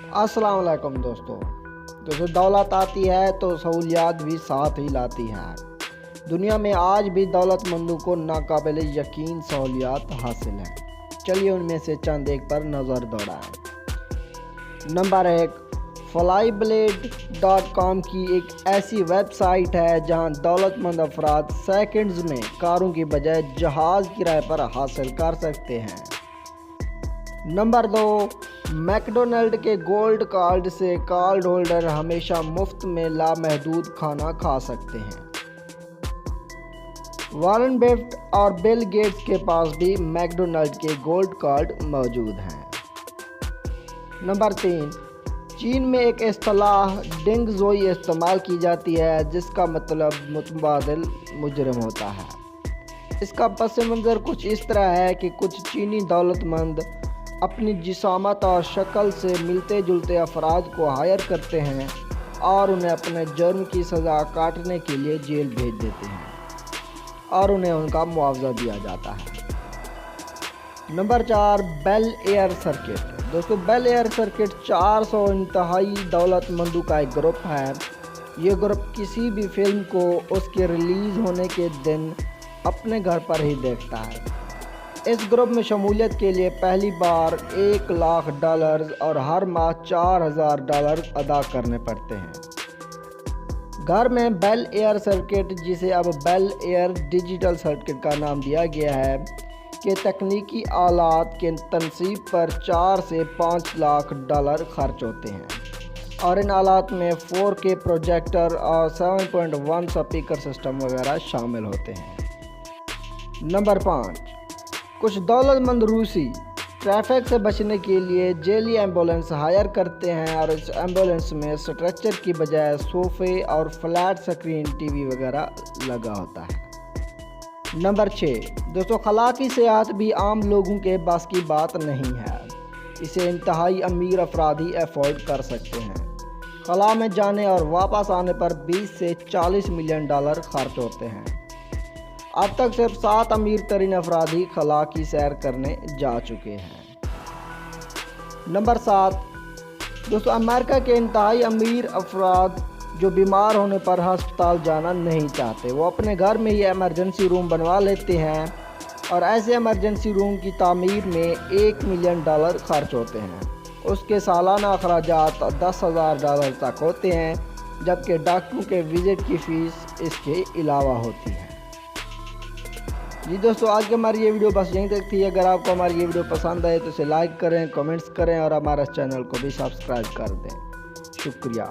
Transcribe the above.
अस्सलाम वालेकुम दोस्तों दौलत आती है तो सहूलियात भी साथ ही लाती है। दुनिया में आज भी दौलतमंदों को नाकाबिल यकीन सहूलियात हासिल हैं। चलिए उनमें से चंद एक पर नज़र दौड़ाएं। नंबर 1, flyblade.com की एक ऐसी वेबसाइट है जहां दौलतमंद अफराद सेकंड्स में कारों की बजाय जहाज़ किराए पर हासिल कर सकते हैं। नंबर 2, मैकडोनल्ड के गोल्ड कार्ड से कार्ड होल्डर हमेशा मुफ्त में लामहदूद खाना खा सकते हैं। वॉरेन बफेट और बिल गेट्स के पास भी मैकडोनल्ड के गोल्ड कार्ड मौजूद हैं। नंबर 3, चीन में एक इस्तिलाह डिंग ज़ोई इस्तेमाल की जाती है जिसका मतलब मुतबादिल मुजरिम होता है। इसका पस मंज़र कुछ इस तरह है कि कुछ चीनी दौलतमंद अपनी जिसामत और शक्ल से मिलते जुलते अफराद को हायर करते हैं और उन्हें अपने जुर्म की सज़ा काटने के लिए जेल भेज देते हैं और उन्हें उनका मुआवजा दिया जाता है। Number 4, Bel Air circuit. दोस्तों, बेल एयर सर्किट 400 इंतहाई दौलतमंदों का एक ग्रुप है। ये ग्रुप किसी भी फिल्म को उसके रिलीज़ होने के दिन अपने घर पर ही देखता है। इस ग्रुप में शमूलियत के लिए पहली बार $1,00,000 और हर माह $4,000 अदा करने पड़ते हैं। घर में बेल एयर सर्किट, जिसे अब बेल एयर डिजिटल सर्किट का नाम दिया गया है, के तकनीकी आलात के तनसीब पर $4 से $5 लाख खर्च होते हैं और इन आलात में 4K प्रोजेक्टर और 7.1 स्पीकर सिस्टम वगैरह शामिल होते हैं। नंबर 5, कुछ दौलतमंद रूसी ट्रैफिक से बचने के लिए जेली एम्बुलेंस हायर करते हैं और इस एम्बुलेंस में स्ट्रक्चर की बजाय सोफ़े और फ्लैट स्क्रीन टीवी वगैरह लगा होता है। नंबर 6, दोस्तों, खलाकी सेहत भी आम लोगों के बस की बात नहीं है। इसे इंतहाई अमीर अफराद ही अफोर्ड कर सकते हैं। खला में जाने और वापस आने पर $20 से $40 मिलियन खर्च होते हैं। अब तक सिर्फ 7 अमीर तरीन अफराद ही खला की सैर करने जा चुके हैं। नंबर 7, दोस्तों, अमेरिका के इंतहाई अमीर अफराद जो बीमार होने पर हस्पताल जाना नहीं चाहते, वो अपने घर में ही इमरजेंसी रूम बनवा लेते हैं और ऐसे इमरजेंसी रूम की तामीर में $1 मिलियन खर्च होते हैं। उसके सालाना अखराजात $10,000 तक होते हैं, जबकि डॉक्टरों के विज़िट की फ़ीस इसके अलावा होती है। जी दोस्तों, आज की हमारी ये वीडियो बस यहीं तक थी। अगर आपको हमारी ये वीडियो पसंद आए तो इसे लाइक करें, कमेंट्स करें और हमारे चैनल को भी सब्सक्राइब कर दें। शुक्रिया।